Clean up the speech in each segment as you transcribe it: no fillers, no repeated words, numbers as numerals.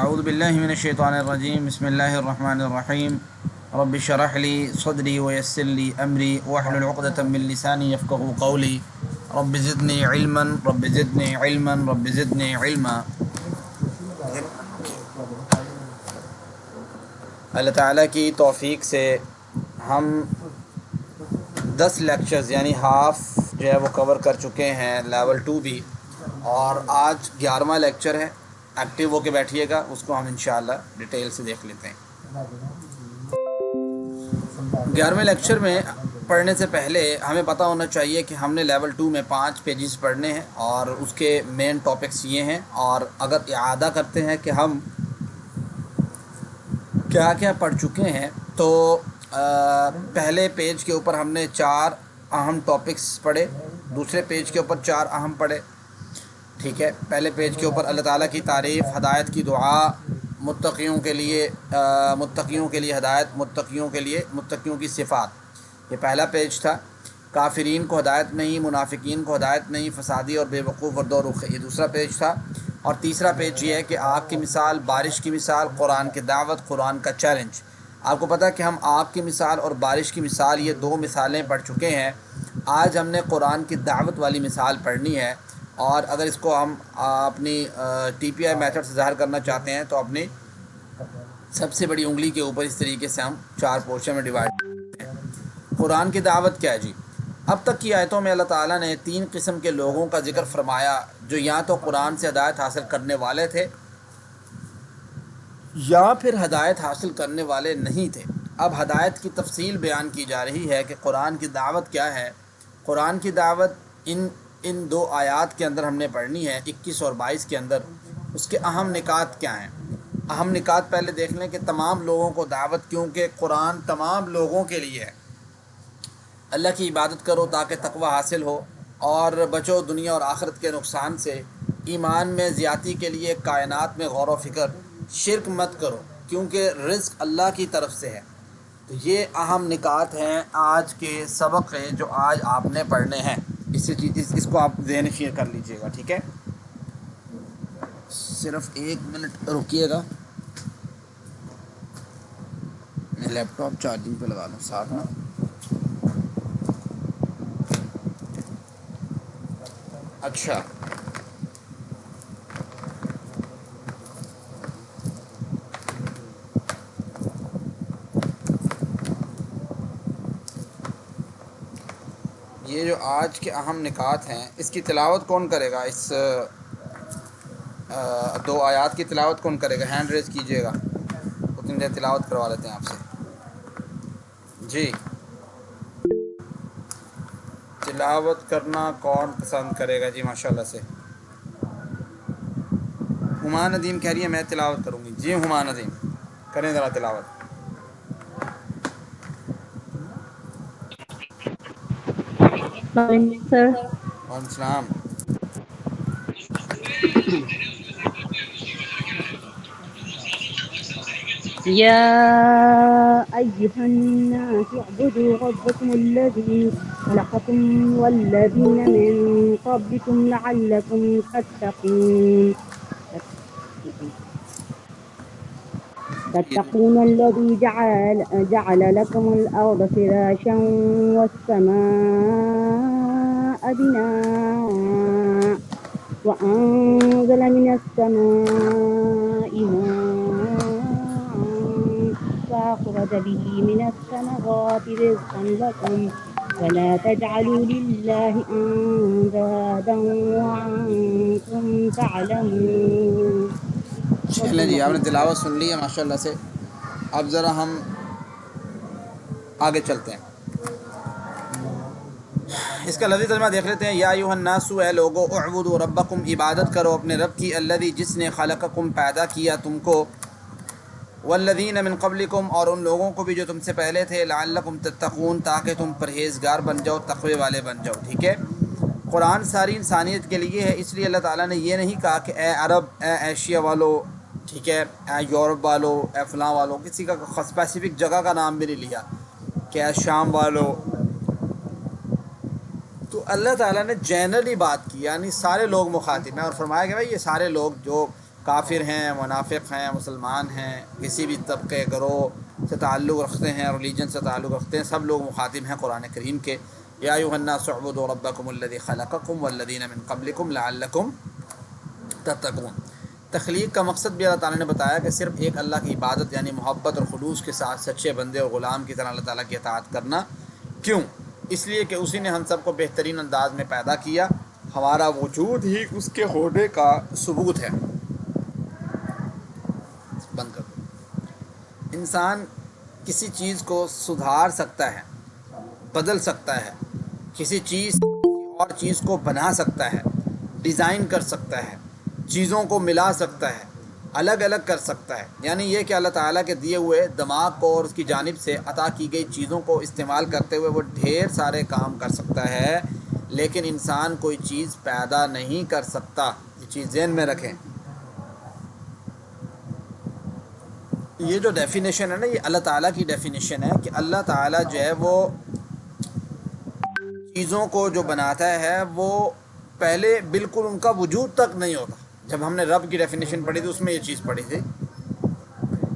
اعوذ باللہ من الشیطان الرجیم بسم اللہ الرحمن الرحیم رب اشرح لی صدری ویسر لی امری واحلل عقدۃ من لسانی یفقهوا قولی رب زدنی علما رب زدنی علما رب زدنی علما۔ اللہ تعالیٰ کی توفیق سے ہم 10 لیکچرز یعنی ہاف جو ہے وہ کور کر چکے ہیں، لیول 2 بھی، اور آج 11واں لیکچر ہے۔ ایکٹیو ہو کے بیٹھیے گا، اس کو ہم انشاءاللہ ڈیٹیل سے دیکھ لیتے ہیں۔ 11ویں لیکچر میں پڑھنے سے پہلے ہمیں پتہ ہونا چاہیے کہ ہم نے لیول 2 میں 5 پیجز پڑھنے ہیں، اور اس کے مین ٹاپکس یہ ہیں، اور اگر اعادہ کرتے ہیں کہ ہم کیا کیا پڑھ چکے ہیں تو پہلے پیج کے اوپر ہم نے 4 اہم ٹاپکس پڑھے، دوسرے پیج کے اوپر 4 اہم پڑھے، ٹھیک ہے۔ پہلے پیج کے اوپر اللہ تعالیٰ کی تعریف، ہدایت کی دعا، متقیوں کے لیے ہدایت، متقیوں کی صفات، یہ پہلا پیج تھا۔ کافرین کو ہدایت نہیں، منافقین کو ہدایت نہیں، فسادی اور بے وقوف اور دو رخ، یہ دوسرا پیج تھا۔ اور تیسرا پیج یہ ہے کہ آگ کی مثال، بارش کی مثال، قرآن کی دعوت، قرآن کا چیلنج۔ آپ کو پتہ ہے کہ ہم آگ کی مثال اور بارش کی مثال یہ 2 مثالیں پڑھ چکے ہیں۔ آج ہم نے قرآن کی دعوت والی مثال پڑھنی ہے، اور اگر اس کو ہم اپنی ٹی پی آئی میتھڈ سے ظاہر کرنا چاہتے ہیں تو اپنی سب سے بڑی انگلی کے اوپر اس طریقے سے ہم 4 پورشن میں ڈیوائڈ کرتے ہیں۔ قرآن کی دعوت کیا ہے جی؟ اب تک کی آیتوں میں اللہ تعالیٰ نے 3 قسم کے لوگوں کا ذکر فرمایا، جو یا تو قرآن سے ہدایت حاصل کرنے والے تھے یا پھر ہدایت حاصل کرنے والے نہیں تھے۔ اب ہدایت کی تفصیل بیان کی جا رہی ہے کہ قرآن کی دعوت کیا ہے۔ قرآن کی دعوت ان 2 آیات کے اندر ہم نے پڑھنی ہے، 21 اور 22 کے اندر۔ اس کے اہم نکات کیا ہیں؟ اہم نکات پہلے دیکھ لیں کہ تمام لوگوں کو دعوت، کیونکہ قرآن تمام لوگوں کے لیے ہے۔ اللہ کی عبادت کرو تاکہ تقوی حاصل ہو، اور بچو دنیا اور آخرت کے نقصان سے۔ ایمان میں زیادتی کے لیے کائنات میں غور و فکر، شرک مت کرو کیونکہ رزق اللہ کی طرف سے ہے۔ تو یہ اہم نکات ہیں آج کے سبق ہیں جو آج آپ نے پڑھنے ہیں۔ اس کو آپ ذہن نشین کر لیجئے گا، ٹھیک ہے۔ صرف 1 منٹ رکیے گا، میں لیپ ٹاپ چارجنگ پہ لگا لوں ساتھ میں۔ اچھا، یہ جو آج کے اہم نکات ہیں اس کی تلاوت کون کرے گا؟ اس 2 آیات کی تلاوت کون کرے گا؟ ہینڈ ریز کیجئے گا، اتنی دیر تلاوت کروا لیتے ہیں آپ سے جی۔ تلاوت کرنا کون پسند کرے گا جی؟ ماشاءاللہ سے ہما ندیم کہہ رہی ہے میں تلاوت کروں گی۔ جی ہما ندیم کریں ذرا تلاوت۔ سر وعلیکم السلام۔ يا أيها الناس اعبدوا ربكم الذي خلقكم والذين من قبلكم لعلكم تتقون الذي جعل لكم الأرض فراشا والسماء بناء وأنزل من السماء ماء فأخرج به من الثمرات رزقا لكم فلا تجعلوا لله أندادا وأنتم تعلمون۔ چلیں جی، آپ نے تلاوت سن لی ہے ماشاءاللہ سے۔ اب ذرا ہم آگے چلتے ہیں، اس کا لفظی ترجمہ دیکھ لیتے ہیں۔ یا ایھا الناس، اے لوگو، اعبدوا ربکم، عبادت کرو اپنے رب کی، الذی، جس نے خلقکم، پیدا کیا تم کو، والذین من قبلکم، اور ان لوگوں کو بھی جو تم سے پہلے تھے، لعلکم تتقون، تاکہ تم پرہیزگار بن جاؤ، تقوی والے بن جاؤ، ٹھیک ہے۔ قرآن ساری انسانیت کے لیے ہے، اس لیے اللہ تعالیٰ نے یہ نہیں کہا کہ اے عرب، اے ایشیا والو، ٹھیک ہے، اے یورپ والو، اے فلاں والو، کسی کا اسپیسیفک جگہ کا نام بھی نہیں لیا کہ اے شام والو۔ تو اللہ تعالیٰ نے جنرلی بات کی، یعنی سارے لوگ مخاطب ہیں، اور فرمایا کہ بھائی یہ سارے لوگ جو کافر ہیں، منافق ہیں، مسلمان ہیں، کسی بھی طبقے گروہ سے تعلق رکھتے ہیں، ریلیجن سے تعلق رکھتے ہیں، سب لوگ مخاطب ہیں قرآن کریم کے۔ یا ایھا الناس اعبدوا ربکم الذی خلقکم والذین من قبلکم لعلکم تتقون۔ تخلیق کا مقصد بھی اللہ تعالیٰ نے بتایا کہ صرف ایک اللہ کی عبادت یعنی محبت اور خلوص کے ساتھ سچے بندے اور غلام کی طرح اللہ تعالیٰ کی اطاعت کرنا۔ کیوں؟ اس لیے کہ اسی نے ہم سب کو بہترین انداز میں پیدا کیا، ہمارا وجود ہی اس کے ہونے کا ثبوت ہے۔ بند کر دو۔ انسان کسی چیز کو سدھار سکتا ہے، بدل سکتا ہے، کسی چیز سے کسی اور چیز کو بنا سکتا ہے، ڈیزائن کر سکتا ہے، چیزوں کو ملا سکتا ہے، الگ الگ کر سکتا ہے۔ یعنی یہ کہ اللہ تعالیٰ کے دیے ہوئے دماغ کو اور اس کی جانب سے عطا کی گئی چیزوں کو استعمال کرتے ہوئے وہ ڈھیر سارے کام کر سکتا ہے، لیکن انسان کوئی چیز پیدا نہیں کر سکتا۔ یہ چیز ذہن میں رکھیں۔ یہ جو ڈیفینیشن ہے نا، یہ اللہ تعالیٰ کی ڈیفینیشن ہے کہ اللہ تعالیٰ جو ہے وہ چیزوں کو جو بناتا ہے وہ پہلے بالکل ان کا وجود تک نہیں ہوتا۔ جب ہم نے رب کی ڈیفینیشن پڑھی تھی اس میں یہ چیز پڑھی تھی،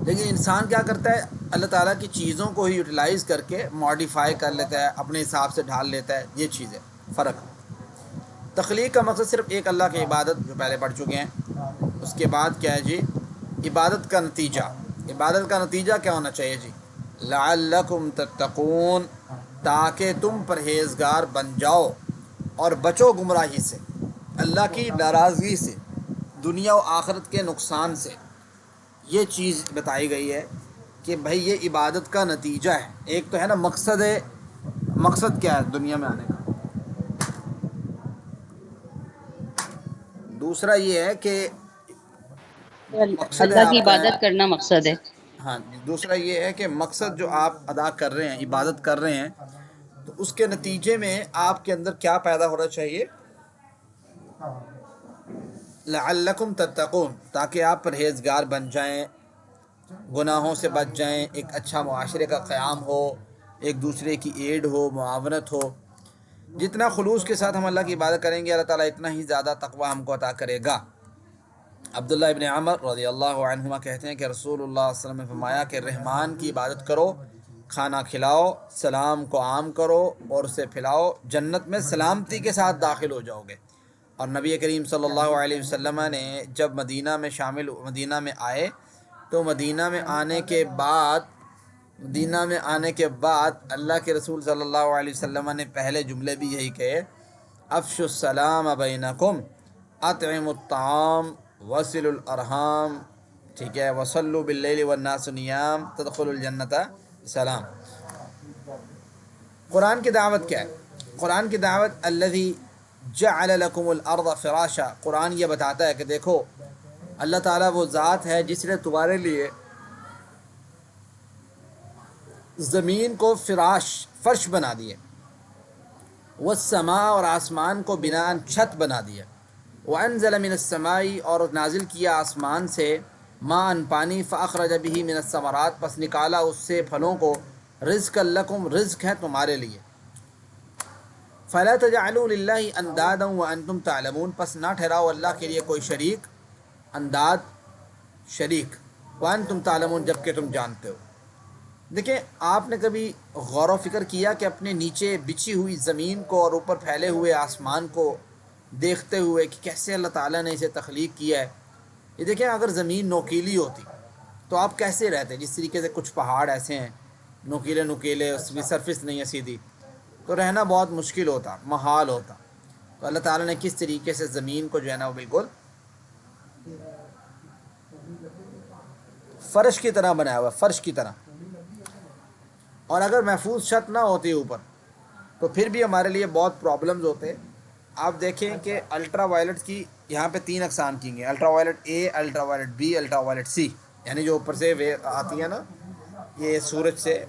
لیکن انسان کیا کرتا ہے، اللہ تعالیٰ کی چیزوں کو ہی یوٹیلائز کر کے ماڈیفائی کر لیتا ہے، اپنے حساب سے ڈھال لیتا ہے۔ یہ چیز ہے فرق۔ تخلیق کا مقصد صرف ایک اللہ کی عبادت، جو پہلے پڑھ چکے ہیں۔ اس کے بعد کیا ہے جی؟ عبادت کا نتیجہ۔ عبادت کا نتیجہ کیا ہونا چاہیے جی؟ لعلکم تتقون، تاکہ تم پرہیزگار بن جاؤ اور بچو گمراہی سے، اللہ کی ناراضگی سے، دنیا و آخرت کے نقصان سے۔ یہ چیز بتائی گئی ہے کہ بھائی یہ عبادت کا نتیجہ ہے۔ ایک تو ہے نا مقصد ہے، مقصد کیا ہے دنیا میں آنے کا، دوسرا یہ ہے کہ مقصد ہے اللہ کی آپ کا، عبادت کرنا مقصد ہے۔ ہاں دوسرا یہ ہے کہ مقصد جو آپ ادا کر رہے ہیں، عبادت کر رہے ہیں، تو اس کے نتیجے میں آپ کے اندر کیا پیدا ہونا چاہیے؟ لعلکم تتقون، تاکہ آپ پرہیزگار بن جائیں، گناہوں سے بچ جائیں، ایک اچھا معاشرے کا قیام ہو، ایک دوسرے کی ایڈ ہو، معاونت ہو۔ جتنا خلوص کے ساتھ ہم اللہ کی عبادت کریں گے، اللہ تعالیٰ اتنا ہی زیادہ تقویٰ ہم کو عطا کرے گا۔ عبداللہ ابن عمر رضی اللہ عنہما کہتے ہیں کہ رسول اللہ صلی اللہ علیہ وسلم نے فرمایا کہ رحمان کی عبادت کرو، کھانا کھلاؤ، سلام کو عام کرو اور اسے پھیلاؤ، جنت میں سلامتی کے ساتھ داخل ہو جاؤ گے۔ اور نبی کریم صلی اللہ علیہ وسلم نے جب مدینہ میں آئے تو مدینہ میں آنے کے بعد اللہ کے رسول صلی اللہ علیہ وسلم نے پہلے جملے بھی یہی کہے، افشوا السلام بینکم، اطعموا الطعام، وصلوا الارحام، ٹھیک ہے، وصلوا باللیل والناس نیام تدخلوا الجنت سلام۔ قرآن کی دعوت کیا ہے؟ قرآن کی دعوت الذی جعل لکم الارض فراشا، قرآن یہ بتاتا ہے کہ دیکھو اللہ تعالیٰ وہ ذات ہے جس نے تمہارے لیے زمین کو فرش بنا دیے، والسماء، اور آسمان کو بناءً چھت بنا دیا، وانزل من السماء، اور نازل کیا آسمان سے، ماءً پانی، فاخرج به من الثمرات، پس نکالا اس سے پھلوں کو، رزقا لکم، رزق ہے تمہارے لیے، فلا تجعلوا للہ اندادا وانتم تعلمون، پس نہ ٹھہراؤ اللہ کے لیے کوئی شریک، انداد شریک، وانتم تعلمون، جب کہ تم جانتے ہو۔ دیکھیں، آپ نے کبھی غور و فکر کیا کہ اپنے نیچے بچھی ہوئی زمین کو اور اوپر پھیلے ہوئے آسمان کو دیکھتے ہوئے کہ کیسے اللہ تعالیٰ نے اسے تخلیق کیا ہے؟ یہ دیکھیں، اگر زمین نوکیلی ہوتی تو آپ کیسے رہتے؟ جس طریقے سے کچھ پہاڑ ایسے ہیں نوکیلے، اس میں سرفس نہیں ہے سیدھی، تو رہنا بہت مشکل ہوتا، محال ہوتا۔ تو اللہ تعالیٰ نے کس طریقے سے زمین کو جو ہے نا وہ بالکل فرش کی طرح بنایا ہوا، فرش کی طرح۔ اور اگر محفوظ چھت نہ ہوتی اوپر تو پھر بھی ہمارے لیے بہت پرابلمز ہوتے۔ آپ دیکھیں کہ الٹرا وائلٹ کی یہاں پہ 3 اقسام کی گئی، ultra violet A, ultra violet B, ultra violet C, یعنی جو اوپر سے آتی ہے نا، یہ سورج سے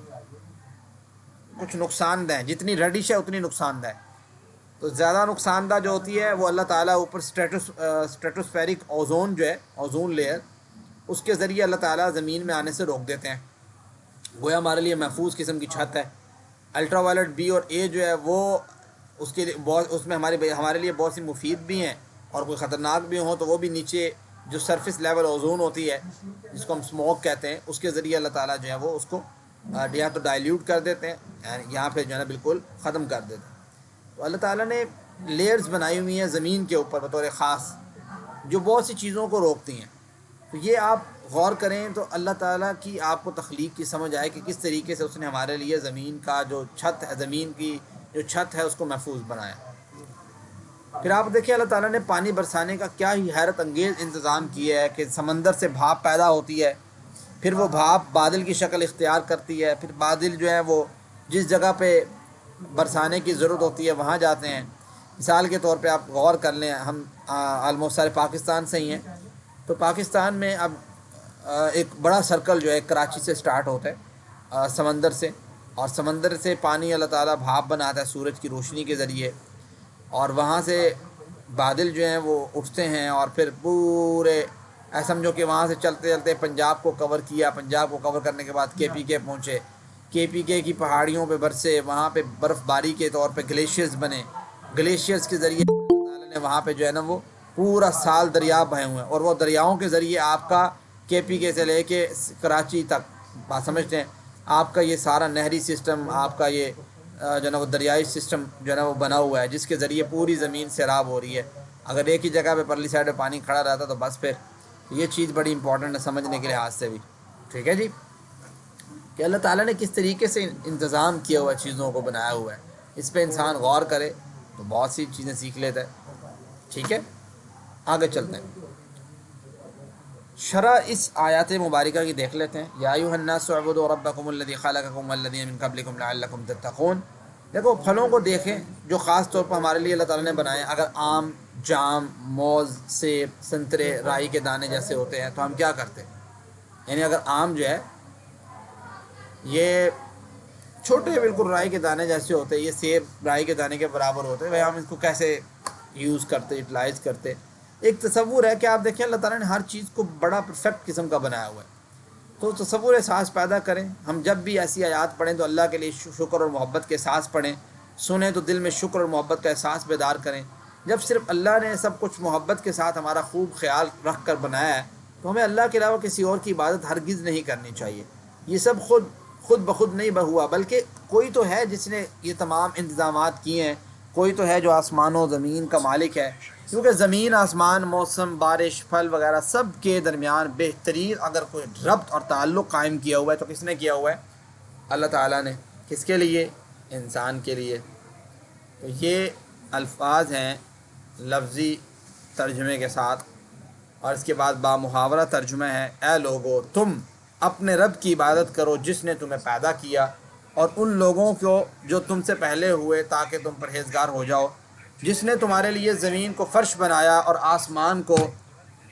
کچھ نقصان دہ، جتنی ریڈش ہے اتنی نقصان دہ ہے۔ تو زیادہ نقصان دہ جو ہوتی ہے وہ اللہ تعالیٰ اوپر اسٹریٹوسفیرک اوزون جو ہے، اوزون لیئر، اس کے ذریعے اللہ تعالیٰ زمین میں آنے سے روک دیتے ہیں، گویا ہمارے لیے محفوظ قسم کی چھت ہے۔ الٹرا وائلٹ بی اور اے جو ہے وہ اس میں ہمارے لیے بہت سی مفید بھی ہیں، اور کوئی خطرناک بھی ہوں تو وہ بھی نیچے جو سرفس لیول اوزون ہوتی ہے جس کو ہم اسموک کہتے ہیں، اس کے ذریعے اللہ تعالیٰ جو ہے وہ اس کو یا تو ڈائلیوٹ کر دیتے ہیں، یہاں پہ جو ہے نا بالکل ختم کر دیتے ہیں۔ تو اللہ تعالیٰ نے لیئرز بنائی ہوئی ہیں زمین کے اوپر بطور خاص، جو بہت سی چیزوں کو روکتی ہیں۔ تو یہ آپ غور کریں تو اللہ تعالیٰ کی آپ کو تخلیق کی سمجھ آئے کہ کس طریقے سے اس نے ہمارے لیے زمین کا جو چھت ہے، زمین کی جو چھت ہے اس کو محفوظ بنایا۔ پھر آپ دیکھیں اللہ تعالیٰ نے پانی برسانے کا کیا ہی حیرت انگیز انتظام کیا ہے کہ سمندر سے بھاپ پیدا ہوتی ہے، پھر وہ بھاپ بادل کی شکل اختیار کرتی ہے، پھر بادل جو ہے وہ جس جگہ پہ برسانے کی ضرورت ہوتی ہے وہاں جاتے ہیں۔ مثال کے طور پہ آپ غور کر لیں، ہم آلموسٹ سارے پاکستان سے ہی ہیں، تو پاکستان میں اب ایک بڑا سرکل جو ہے کراچی سے سٹارٹ ہوتا ہے سمندر سے، اور سمندر سے پانی اللہ تعالیٰ بھاپ بناتا ہے سورج کی روشنی کے ذریعے، اور وہاں سے بادل جو ہیں وہ اٹھتے ہیں، اور پھر پورے سمجھو کہ وہاں سے چلتے چلتے پنجاب کو کور کیا، پنجاب کو کور کرنے کے بعد کے پی کے پہنچے، کے پی کے کی پہاڑیوں پہ برسے، وہاں پہ برف باری کے طور پہ گلیشیئرز بنے، گلیشیئرز کے ذریعے اللہ تعالیٰ نے وہاں پہ جو ہے نا وہ پورا سال دریا بہے ہوئے ہیں، اور وہ دریاؤں کے ذریعے آپ کا کے پی کے سے لے کے کراچی تک بات سمجھتے ہیں، آپ کا یہ سارا نہری سسٹم، آپ کا یہ جو ہے نا وہ دریائی سسٹم جو ہے نا وہ بنا ہوا ہے، جس کے ذریعے پوری زمین سیراب ہو رہی ہے۔ اگر ایک ہی جگہ پہ پرلی سائڈ پہ پانی کھڑا رہتا تو بس پھر یہ چیز بڑی امپورٹنٹ ہے سمجھنے کے لحاظ سے بھی، ٹھیک ہے جی، کہ اللہ تعالیٰ نے کس طریقے سے انتظام کیا ہوا چیزوں کو بنایا ہوا ہے، اس پہ انسان غور کرے تو بہت سی چیزیں سیکھ لیتا ہے، ٹھیک ہے۔ آگے چلتے ہیں، شرح اس آیات مبارکہ کی دیکھ لیتے ہیں۔ یا ایھا الناس اعبدوا ربکم الذی خلقکم والذین من قبلکم لعلکم تتقون۔ دیکھو پھلوں کو دیکھیں جو خاص طور پر ہمارے لیے اللہ تعالیٰ نے بنائے، اگر آم، جام، موز، سیب، سنترے، رائی کے دانے جیسے ہوتے ہیں تو ہم کیا کرتے ہیں، یعنی اگر آم جو ہے یہ چھوٹے بالکل رائی کے دانے جیسے ہوتے ہیں، یہ سیب رائی کے دانے کے برابر ہوتے ہیں، بھائی ہم اس کو کیسے یوز کرتے، یوٹیلائز کرتے۔ ایک تصور ہے کہ آپ دیکھیں اللہ تعالیٰ نے ہر چیز کو بڑا پرفیکٹ قسم کا بنایا ہوا ہے، تو تصور احساس پیدا کریں، ہم جب بھی ایسی آیات پڑھیں تو اللہ کے لیے شکر اور محبت کے احساس پڑھیں، سنیں تو دل میں شکر اور محبت کا احساس بیدار کریں۔ جب صرف اللہ نے سب کچھ محبت کے ساتھ ہمارا خوب خیال رکھ کر بنایا ہے تو ہمیں اللہ کے علاوہ کسی اور کی عبادت ہرگز نہیں کرنی چاہیے۔ یہ سب خود بخود نہیں ہوا، بلکہ کوئی تو ہے جس نے یہ تمام انتظامات کیے ہیں، کوئی تو ہے جو آسمان و زمین کا مالک ہے، کیونکہ زمین، آسمان، موسم، بارش، پھل وغیرہ سب کے درمیان بہترین اگر کوئی ربط اور تعلق قائم کیا ہوا ہے تو کس نے کیا ہوا ہے؟ اللہ تعالیٰ نے۔ کس کے لیے؟ انسان کے لیے۔ تو یہ الفاظ ہیں لفظی ترجمے کے ساتھ، اور اس کے بعد بامحاورہ ترجمہ ہے، اے لوگو تم اپنے رب کی عبادت کرو جس نے تمہیں پیدا کیا، اور ان لوگوں کو جو تم سے پہلے ہوئے تاکہ تم پرہیزگار ہو جاؤ، جس نے تمہارے لیے زمین کو فرش بنایا اور آسمان کو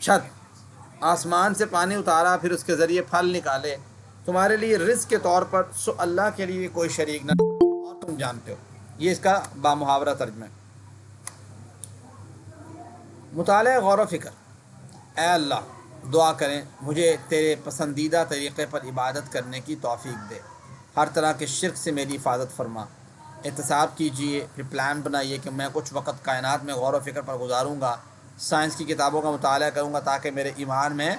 چھت، آسمان سے پانی اتارا پھر اس کے ذریعے پھل نکالے تمہارے لیے رزق کے طور پر، سو اللہ کے لیے کوئی شریک نہ اور تم جانتے ہو۔ یہ اس کا بامحاورہ ترجمہ ہے۔ مطالعہ غور و فکر۔ اے اللہ، دعا کریں مجھے تیرے پسندیدہ طریقے پر عبادت کرنے کی توفیق دے، ہر طرح کے شرک سے میری حفاظت فرما۔ احتساب کیجئے، پھر پلان بنائیے کہ میں کچھ وقت کائنات میں غور و فکر پر گزاروں گا، سائنس کی کتابوں کا مطالعہ کروں گا تاکہ میرے ایمان میں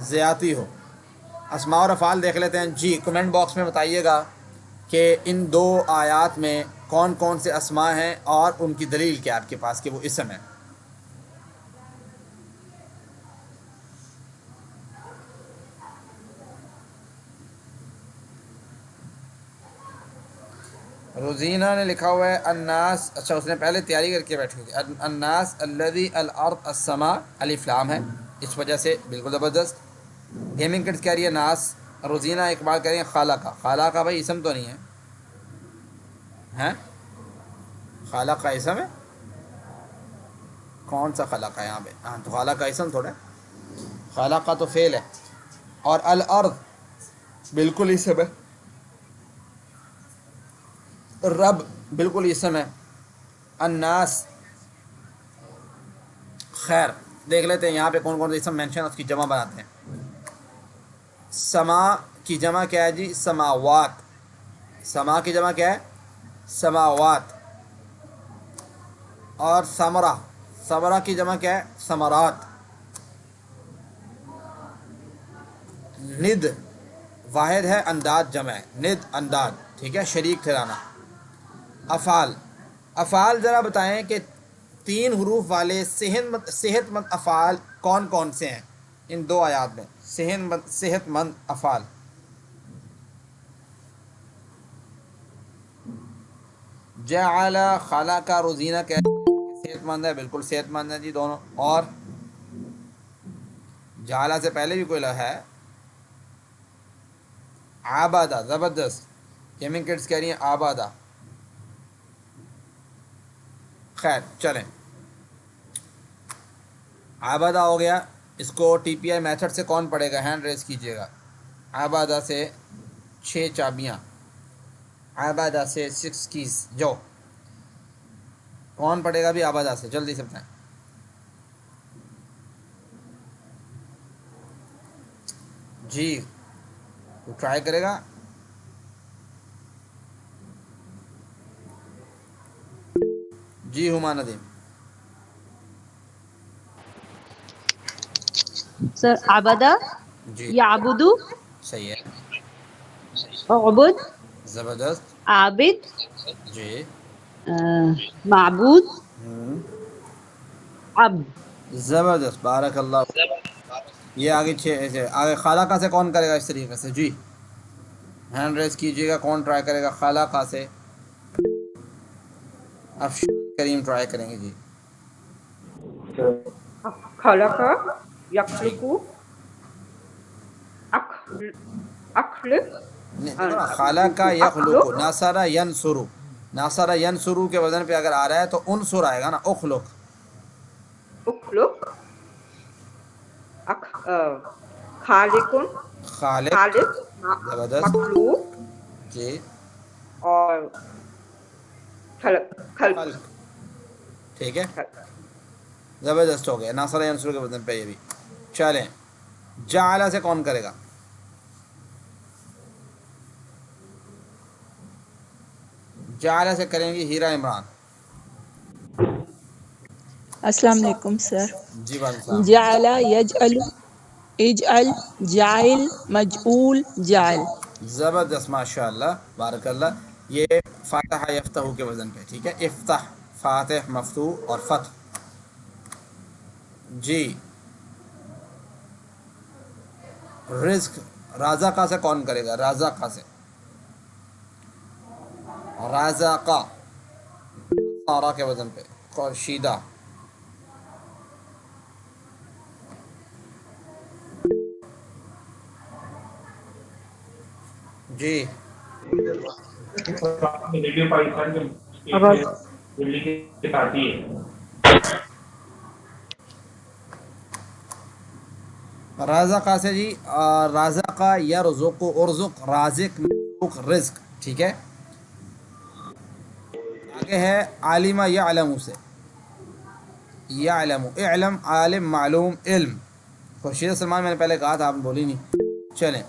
زیادتی ہو۔ اسماء اور افعال دیکھ لیتے ہیں جی، کمنٹ باکس میں بتائیے گا کہ ان دو آیات میں کون کون سے اسماء ہیں اور ان کی دلیل کیا آپ کے پاس کہ وہ اسم ہے۔ روزینہ نے لکھا ہوا ہے الناس، اچھا اس نے پہلے تیاری کر کے بیٹھی ہوئی تھی، الناس الذی الارض السماء الف لام ہے، اس وجہ سے بالکل زبردست۔ گیمنگ کٹس کہہ رہی ہے ناس، روزینہ اقبال کہہ رہی ہے خالقہ۔ خالقہ بھائی اسم تو نہیں ہے، ہیں؟ خالقہ اسم ہے؟ کون سا خالقہ ہے یہاں پہ؟ ہاں تو خالقہ اسم تھوڑا ہے، خالقہ تو فعل ہے، اور الارض بالکل اسم ہے، رب بالکل اسم ہے، الناس خیر دیکھ لیتے ہیں یہاں پہ کون کون سے اسم مینشن، اس کی جمع بناتے ہیں۔ سما کی جمع کیا ہے جی؟ سماوات۔ سما کی جمع کیا ہے؟ سماوات۔ اور ثمرہ، ثمرہ کی جمع کیا ہے؟ ثمرات۔ ند واحد ہے، انداد جمع ہے، ند انداد، ٹھیک ہے، شریک ٹھہرانا۔ افعال، افعال ذرا بتائیں کہ 3 حروف والے صحت مند افعال کون کون سے ہیں ان 2 آیات میں؟ صحت مند افعال۔ جعل، خلق، روزینہ صحت مند ہے، بالکل صحت مند ہے جی دونوں۔ اور جعل سے پہلے بھی کوئی ہے؟ آبادہ، زبردست، گیمنگ کڈس کہہ رہی ہیں آبادہ۔ خیر چلیں، آبادہ ہو گیا، اس کو ٹی پی آئی میتھڈ سے کون پڑھے گا؟ ہینڈ ریز کیجئے گا۔ آبادہ سے 6 چابیاں، آبادہ سے 6 کیز، جو کون پڑھے گا بھی آبادہ سے؟ جلدی سے بتائیں۔ جی تو ٹرائی کرے گا؟ جی ہما ندیم۔ سر عبدہ، جی یعبدو، صحیح ہے، عبد، زبردست، عابد، جی معبود، عبد۔ زبردست، بارک اللہ۔ یہ آگے 6 ایسے آگے خالقہ سے کون کرے گا اس طریقے سے؟ جی ہینڈ ریز کیجیے گا، کون ٹرائی کرے گا خالقہ سے؟ افشان کریم ٹرائی کریں گے جی۔ خلق جی یخلق اخلق خالقہ یخلق، اخلق ناصرہ ینصرو، ناصرہ ینصرو کے وزن پہ اگر آ رہا ہے تو انصر آئے گا نا، اخلق۔ اخلق خالق خالق، خالق زبردست، مخلوق جی اور خلق خلق خلق، ٹھیک ہے، زبردست ہو گیا، ناصرہ ینصرو کے وزن پہ یہ بھی۔ چلیں، جعل سے کون کرے گا؟ جعل سے کریں گی ہیرا عمران۔ السلام علیکم سر۔ جی وعلیکم السلام۔ جعل یجعل، اجعل، جاعل، مجعول، جعل۔ زبردست، ماشاء اللہ، بارک اللہ۔ یہ فاتحہ یفتح کے وزن پہ، ٹھیک ہے، افتح، فاتح، مفتوح اور فتح۔ جی رزق، رازقہ سے کون کرے گا؟ رازقہ سے، رازقہ، سارا کے وزن پہ، خورشیدہ۔ جی ریڈیو پاکستان کے دلی کے ساتھی ہے۔ رازقہ سے جی، رازقہ یرزق، ارزق، رازق، مرزوق، رزق، ٹھیک ہے۔ آگے ہے عالمہ یعلم سے، یعلم، اعلم، عالم، معلوم، علم۔ خورشید سلمان میں نے پہلے کہا تھا، آپ نے بولی نہیں۔ چلیں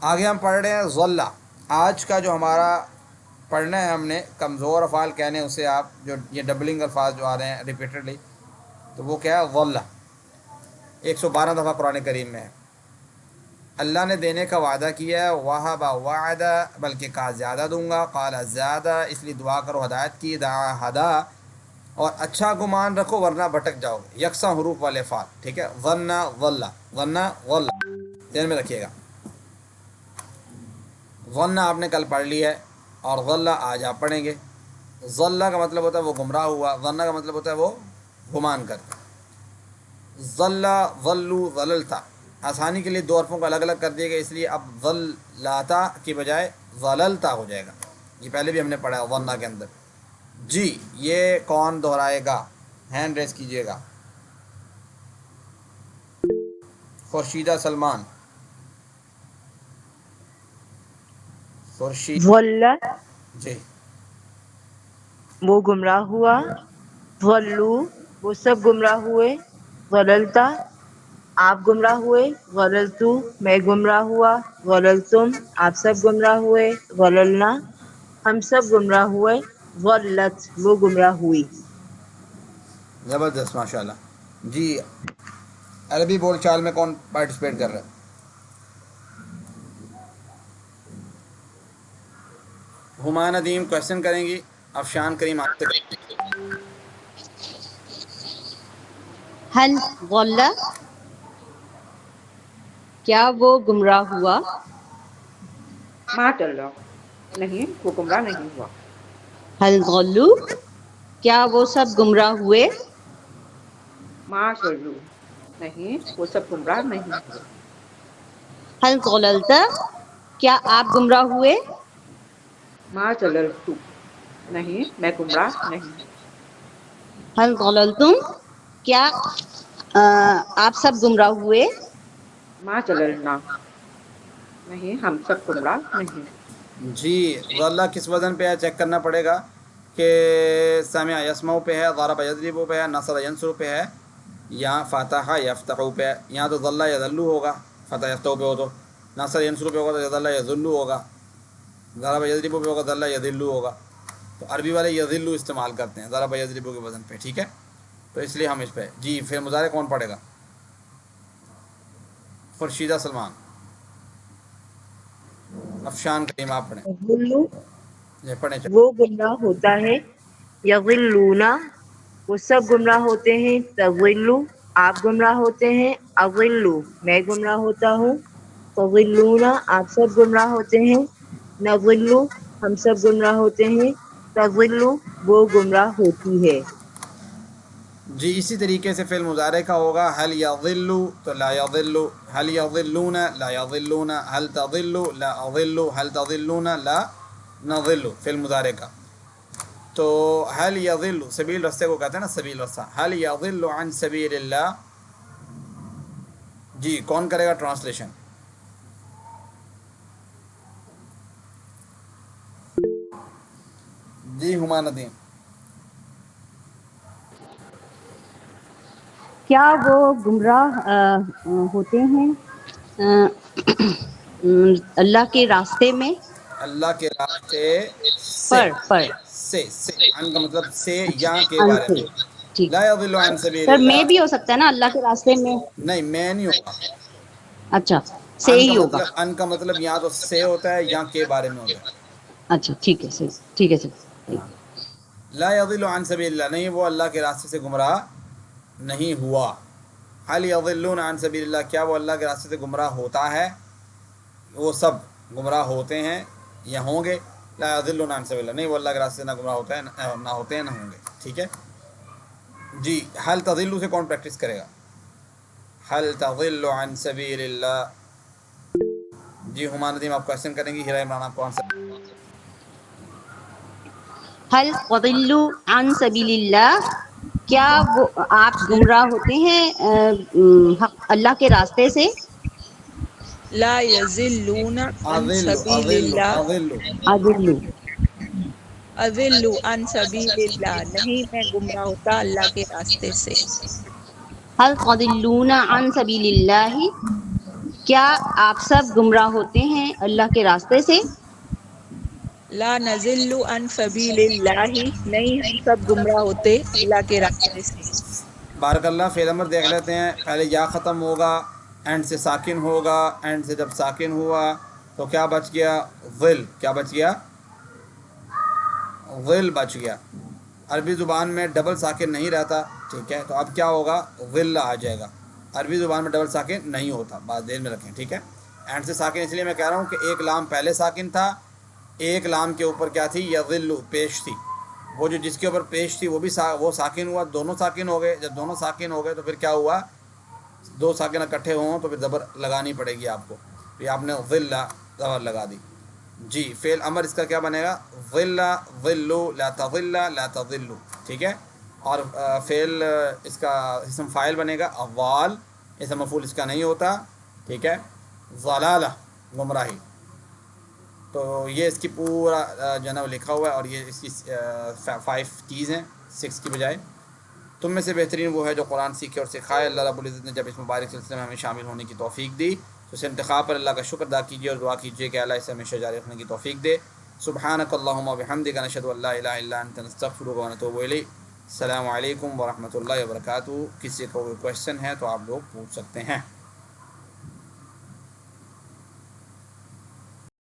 آگے ہم پڑھ رہے ہیں ظلہ۔ آج کا جو ہمارا پڑھنا ہے ہم نے کمزور افعال کہنے ہیں اسے، آپ جو یہ ڈبلنگ الفاظ جو آ رہے ہیں ریپیٹڈلی، تو وہ کیا ہے؟ ظلہ 112 دفعہ قرآن کریم میں ہے۔ اللہ نے دینے کا وعدہ کیا ہے، وہب وعدہ، بلکہ کہا زیادہ دوں گا، قال زیادہ، اس لیے دعا کرو ہدایت کی، دعا ہدا، اور اچھا گمان رکھو ورنہ بھٹک جاؤ گے۔ یکساں حروف والے افعال، ٹھیک ہے، ظن، ظلہ، ظن، ظلہ، ذہن میں رکھیے گا۔ ظن آپ نے کل پڑھ لی ہے، اور ظلہ آج آپ پڑھیں گے۔ ظلہ کا مطلب ہوتا ہے وہ گمراہ ہوا، ظن کا مطلب ہوتا ہے وہ گمان کرتا۔ ظلہ، ظلو، ظللتا، آسانی کے لیے 2 حرفوں کو الگ الگ کر دیے گئے، اس لیے اب ظلاتا کی بجائے ظللتا ہو جائے گا۔ یہ پہلے بھی ہم نے پڑھا ہے ظنہ کے اندر۔ جی یہ کون دہرائے گا؟ ہینڈ ریز کیجیے گا۔ خورشیدہ سلمان، خورشید، ضل جی وہ گمراہ ہوا، ضلوا وہ سب گمراہ ہوئے، ضللتا آپ گمراہ ہوئے، ضللتو میں گمراہ ہوا، ضللتم آپ سب گمراہ ہوئے، ضللنا ہم سب گمراہ ہوئے، ضلت وہ گمراہ ہوئی۔ زبردست، ماشاء اللہ۔ جی عربی بول چال میں کون پارٹیسپیٹ کر رہا ہے؟ ہما ندیم کوشچن کریں گی، افشان کریم آپ سے کریں گے۔ هل ضل، کیا وہ گمراہ ہوا؟ ما ضل، نہیں وہ گمراہ نہیں ہوا۔ هل ضلوا، کیا وہ سب گمراہ ہوئے؟ ما ضلوا، نہیں وہ سب گمراہ نہیں ہوئے۔ هل ضللت، کیا آپ گمراہ ہوئے؟ ما ضللت، نہیں میں گمراہ نہیں ہوں۔ هل ضللتم، کیا آپ سب گمراہ ہوئے؟ ما ضللنا، نہیں ہم سب گمراہ نہیں۔ جی ضلع کس وزن پہ ہے چیک کرنا پڑے گا کہ سمع یسمع پہ ہے، ضرب یضرب پہ ہے، نصر ینصر پہ ہے، یا فتح یفتح پہ ہے۔ یہاں تو ضلع یضلو ہوگا، فتح یفتح پہ ہو تو، نصر ینصر پہ ہوگا تو ضلع یذلو ہوگا، ضرب یضرب پہ ہوگا ضلع یذلو ہوگا۔ تو عربی والے یذلو استعمال کرتے ہیں ضرب یضرب کے وزن پہ، ٹھیک ہے، تو اس لیے ہم اس پہ۔ جی پھر مضارع کون پڑھے گا؟ خورشیدہ سلمان، افشان کریم آپ پڑھیں۔ یضل، یہ پڑھیں چلیں۔ وہ گمراہ ہوتا ہے۔ یضلون، وہ سب گمراہ ہوتے ہیں۔ تضل، آپ گمراہ ہوتے ہیں۔ اضل، میں گمراہ ہوتا ہوں۔ تضلون، آپ سب گمراہ ہوتے ہیں۔ نضل، ہم سب گمراہ ہوتے ہیں۔ تضل، وہ گمراہ ہوتی ہے۔ جی اسی طریقے سے فعل مضارع کا ہوگا، هل یضل تو لا یضل، هل یضلون لا یضلون، هل تضل لا اضل، هل تضلون لا نضل، فعل مضارع کا۔ تو هل یضل، سبیل رستے کو کہتے ہیں نا، سبیل رستہ، هل یضل عن سبیل اللہ۔ جی کون کرے گا ٹرانسلیشن؟ جی ہما ندیم۔ کیا وہ گمراہ ہوتے ہیں اللہ کے راستے میں؟ اللہ کے راستے سے، پر سے عن کا مطلب سے یا کے ان بارے سے، میں۔ ٹھیک لا یضل عن سبیل سر، میں اللہ، بھی ہو سکتا ہے نا اللہ کے راستے میں؟ نہیں میں نہیں ہوگا۔ اچھا، سے ہی ہوگا۔ ان کا مطلب یا تو سے ہوتا ہے یا کے بارے میں ہوتا ہے۔ اچھا ٹھیک ہے، صحیح، ٹھیک ہے سر۔ لا یضل عن سبیل اللہ، نہیں وہ اللہ کے راستے سے گمراہ نہیں ہوا۔ هل یضلون عن سبیل اللہ، کیا وہ اللہ کے راستے سے گمراہ ہوتا ہے؟ وہ سب گمراہ ہوتے ہیں یا ہوں گے۔ لا یضلون عن سبیل اللہ، نہیں وہ اللہ کے راستے سے نہ گمراہ ہوتا ہے، نہ ہوتے ہیں نہ ہوں گے، ٹھیک ہے۔ جی هل تضل سے کون پریکٹس کرے گا؟ هل تضل عن سبیل اللہ۔ جی ہما ندیم آپ کوشچن کریں گی، ہیرا عمران آپ کو آنسر۔ حل تضل عن سبیل اللہ، کیا وہ آپ گمراہ ہوتے ہیں اللہ کے راستے سے؟ لا یضلون عن سبیل اضل اللہ، اضل اضل، اضل عن سبیل اللہ، نہیں میں گمراہ ہوتا اللہ کے راستے سے۔ حل تضلون عن سبیل اللہ، کیا آپ سب گمراہ ہوتے ہیں اللہ کے راستے سے؟ لا نضل عن سبیل اللہ، نہیں ہم سب گمراہ ہوتے اللہ کے راستے سے۔ بارک اللہ۔ فعل امر دیکھ لیتے ہیں، پہلے یا ختم ہوگا، اینڈ سے ساکن ہوگا، اینڈ سے جب ساکن ہوا تو کیا بچ گیا؟ ظل، کیا بچ گیا؟ ظل بچ گیا۔ عربی زبان میں ڈبل ساکن نہیں رہتا، ٹھیک ہے، تو اب کیا ہوگا؟ ظل آ جائے گا۔ عربی زبان میں ڈبل ساکن نہیں ہوتا، بات دیر میں رکھیں، ٹھیک ہے۔ اینڈ سے ساکن اس لیے میں کہہ رہا ہوں کہ ایک لام پہلے ساکن تھا، ایک لام کے اوپر کیا تھی؟ یظل، پیش تھی، وہ جو جس کے اوپر پیش تھی وہ بھی وہ ساکن ہوا، دونوں ساکن ہو گئے۔ جب دونوں ساکن ہو گئے تو پھر کیا ہوا؟ دو ساکن اکٹھے ہوں تو پھر زبر لگانی پڑے گی آپ کو، پھر آپ نے ظل زبر لگا دی۔ جی فعل امر اس کا کیا بنے گا؟ ظل ظلو لا تظل لا تظلو، ٹھیک ہے۔ اور فعل اس کا اسم فاعل بنے گا اضال، اسم مفعول اس کا نہیں ہوتا، ٹھیک ہے۔ ضلالہ، گمراہی۔ تو یہ اس کی پورا جناب لکھا ہوا ہے، اور یہ اس کی 5 T's ہیں 6 کی بجائے۔ تم میں سے بہترین وہ ہے جو قرآن سیکھے اور سکھائے۔ اللہ رب العزت نے جب اس مبارک سلسلے میں ہمیں شامل ہونے کی توفیق دی تو اس انتخاب پر اللہ کا شکر ادا کیجیے اور دعا کیجیے کہ اللہ اسے ہمیشہ جاری رکھنے کی توفیق دے۔ سبحانک اللہم و بحمدک، نشہد ان لا الہ الا انت، نستغفرک و نتوب الیک۔ السلام علیکم ورحمۃ اللہ وبرکاتہ. کسی کو کوئی کوشچن ہے تو آپ لوگ پوچھ سکتے ہیں.